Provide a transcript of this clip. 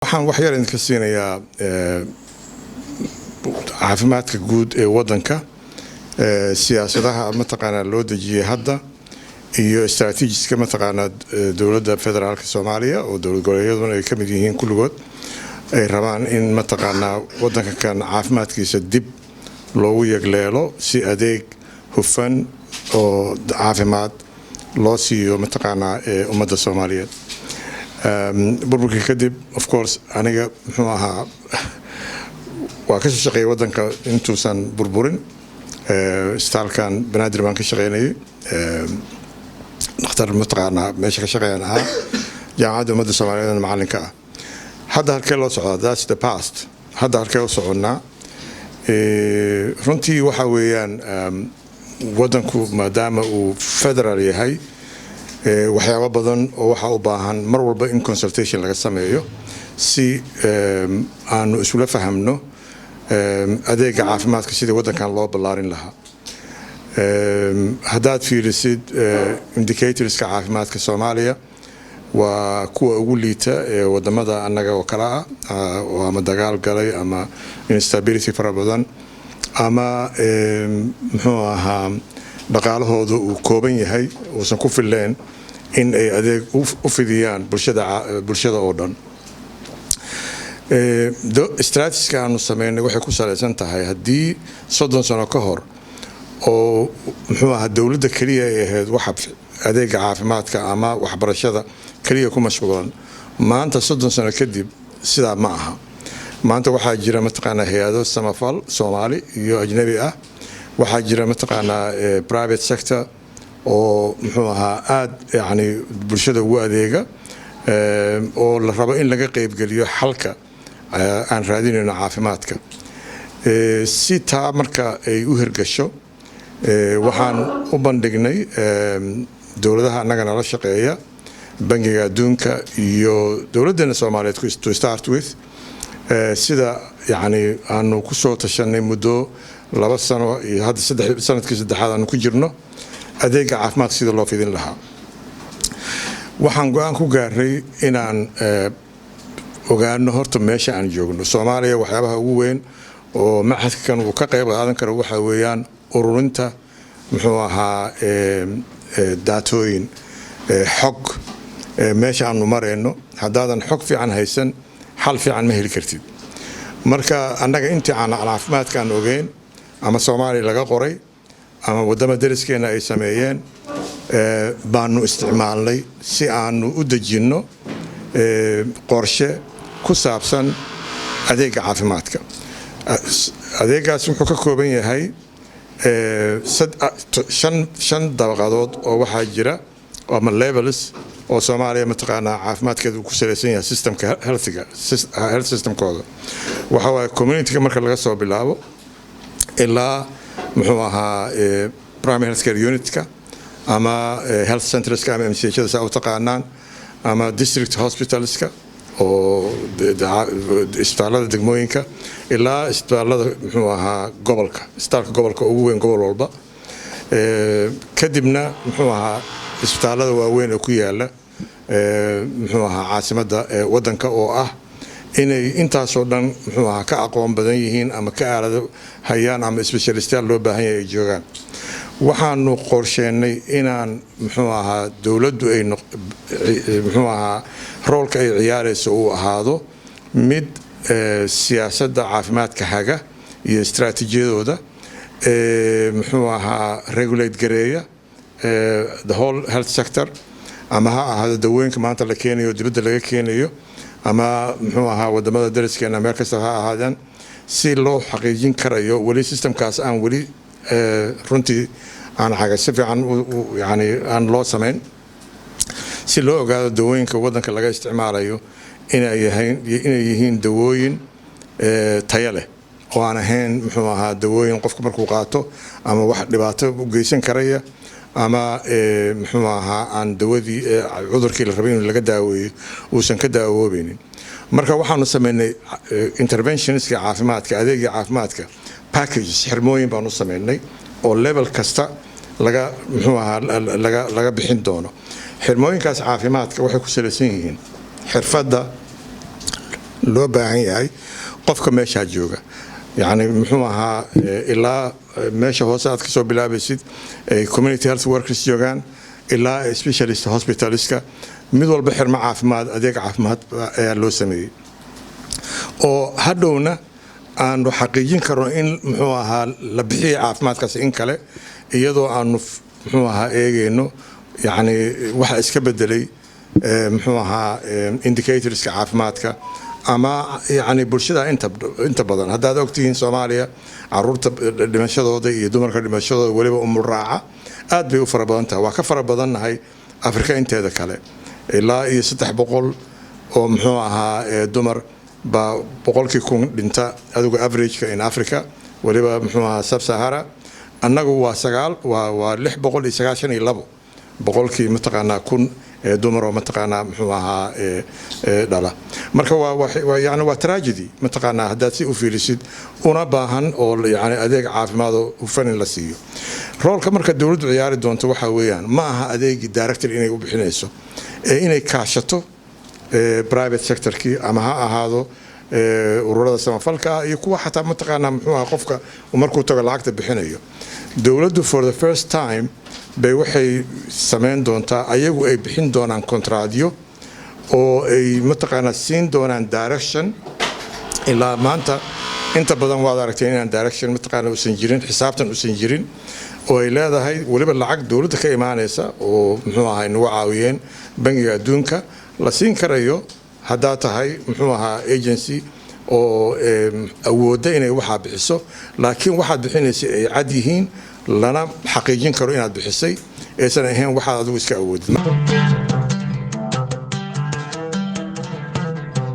waxaan wax yar idinka siinayaa caafimaadka guud ee wadanka siyaasadaha mataqaanaa loo dejiyay hadda iyo istaraatiijiska mataqaanaa dowladda federaalka Soomaaliya oo dowlad goboleedyaduna ay ka mid yihiin kulligood ay rabaan in mataqaanaa wadanka kan caafimaadkiisa dib loogu yagleelo si adeeg hufan oo caafimaad loo siiyo mataqaanaa ummadda Soomaaliyeed burburkii kadib of course aniga muxuu ahaa waa ka shaqeeyay wadanka intuusan burburin istaalkan banaadir baan ka shaqeynayay dhakhtar mataqaanaa meesha ka shaqeeyaan ahaa jaamacadda ummadda Soomaaliyeed macalinka ah hadda halkee loo socdaa that's the past hadda halkee u soconnaa runtii waxa weeyaan wadanku maadaama uu federal yahay waxyaabo badan oo waxa u baahan mar walba in consultation laga sameeyo si aanu isula fahamno adeega caafimaadka sidii wadankan loo ballaarin lahaa haddaad fiirisid indicatorska caafimaadka Soomaaliya waa kuwa ugu liita ee wadamada annaga oo kala ah oo ama dagaal galay ama instability fara badan ama muxuu ahaa dhaqaalahoodu uu kooban yahay uusan ku fileen in ay adeeg u fidiyaan bulshada oo dhan istaraatiijiska aanu sameynay waxay ku saleysan tahay haddii 30 sano ka hor oo muxuu ahaa dowladda kaliya ay ahayd waxa adeega caafimaadka ama waxbarashada kaliya ku mashquulan maanta 30 sano kadib sidaa ma aha maanta waxaa jira mataqaanaa hay'ado samafal Soomaali iyo ajnabi ah waxaa jira mataqaanaa private sector oo muxuu ahaa aad yani bulshada ugu adeega oo la rabo in laga qayb geliyo xalka aan raadinayno caafimaadka si taa marka ay u hirgasho waxaan u bandhignay dowladaha annaga nala shaqeeya bangiga adduunka iyo dowladdeena Soomaaliyeed to start with sida yani aanu ku soo tashanay muddo 2 sano iyo hadda sanadkii saddexaad aanu ku jirno adeega caafimaadka sida loo fidin lahaa waxaan go'aan ku gaaray inaan ogaano horta meesha aan joogno Soomaaliya waxyaabaha ugu weyn oo maxadkan uu ka qayb qaadan karo waxa weeyaan ururinta muxuu ahaa daatooyin xog meesha aanu mareyno haddaadan xog fiican haysan xal fiican ma heli kartid marka annaga intii aan caafimaadkan ogeyn ama Soomaaliya laga qoray ama wadama deriskeena ay sameeyeen baanu isticmaalnay si aanu u dejinno qorshe ku saabsan adeega caafimaadka adeegaas wuxuu ka kooban yahay 5 dabaqadood oo waxaa jira ama levels oo Soomaaliya mataqaanaa caafimaadkeedu ku saleysan yahay systemka health systemkooda waxa waa community marka laga soo bilaabo ilaa muxuu ahaa primary health care unitka ama health centerska ama MCHada saa u taqaanaan ama district hospitalska oo isbitaalada degmooyinka ilaa isbitaalada muxuu ahaa gobolka isbitaalka gobolka ugu weyn gobol walba kadibna muxuu ahaa isbitaalada waaweyn oo ku yaala muxuu ahaa caasimadda wadanka oo ah inay intaasoo dhan muxuu ahaa ka aqoon badan yihiin ama ka aalado hayaan ama specialistayaal loo baahan yahay ay joogaan waxaanu qorsheenay inaan muxuu ahaa dowladdu ay muxuu ahaa roolka ay ciyaarayso uu ahaado mid siyaasadda caafimaadka haga iyo istaraatiijiyadooda muxuu ahaa regulate gareeya the whole health sector ama ha ahaado dawooyinka maanta la keenayo dibadda laga keenayo ama muxuu ahaa wadamada deriskeena meel kasta ha ahaadaan si loo xaqiijin karayo wali systemkaas aan wali runtii aan xaga si fiican yani aan loo sameyn si loo ogaado dawooyinka wadanka laga isticmaalayo inay yihiin dawooyin tayo leh oo aan ahayn muxuu ahaa dawooyin qofka markuu qaato ama wax dhibaato u geysan karaya ama muxuu ahaa aan dawadii cudurkii la rabay in laga daaweeyo uusan ka daawoobaynin marka waxaanu sameynay interventionska caafimaadka adeega caafimaadka packages xirmooyin baanu sameynay oo level kasta laga muxuu ahaa laga bixin doono xirmooyinkaas caafimaadka waxay ku saleysan yihiin xirfadda loo baahan yahay qofka meesha jooga يعني محوها إلا ماشى هوسات كسو بلا بسيط community health workers جوجان إلا specialist hospitalist كا مدول بحر مع عفمات أديك عفمات لو سمي أو هدونا أنو حقيقين كرو إن محوها لبحي عفمات كاس إن كله يدو أنو محوها إنه يعني واحد إسكبدلي محوها indicators كعفمات كا أما يعني برشة أنت بدن هذا وقتين سوماليا عرورت المشهد هذا يدمر كل المشهد ولا أم الراعة أد بيوفر بدنها وكفر بدن هاي أفريقيا أنت هذا كله إلا يستح بقول ومحوها دمر بقول كيكون أنت هذا أفريج كإن أفريقيا ولا محوها سب سهارة أنه هو سجال ولح بقول يسجاشن يلبو بقول كي متقنا كون دمر ومتقنا محوها دلا marka waa yani waa tragedy mataqaana hadaad si u fiirisid una baahan oo yani adeeg caafimaad oo hufan la siiyo roolka marka dawladdu ciyaari doonto waxa weeyaan ma aha adeegi director inay u bixinayso inay kaashato private sector-kii ama ha ahaado ururada samafalka iyo kuwa xataa mataqaana muxuu qofka markuu tago lacagta bixinayo dawladdu for the first time bay waxay sameyn doontaa ayagu ay bixin doonaan kontraadyo oo ay mataqaana siin doonaan direction ilaa maanta inta badan waad aragtay inaan direction mataqaana uusan jirin xisaabtan uusan jirin oo ay leedahay waliba lacag dawladda ka imaanaysa oo muxuu ahaa inuu caawiyeen bangiga adduunka la siin karayo hadaa tahay muxuu ahaa agency oo awooda inay waxa bixiso laakiin waxaad bixinaysa ay cad yihiin lana xaqiijin karo inaad bixisay aysan ahayn waxa adigu iska awoodin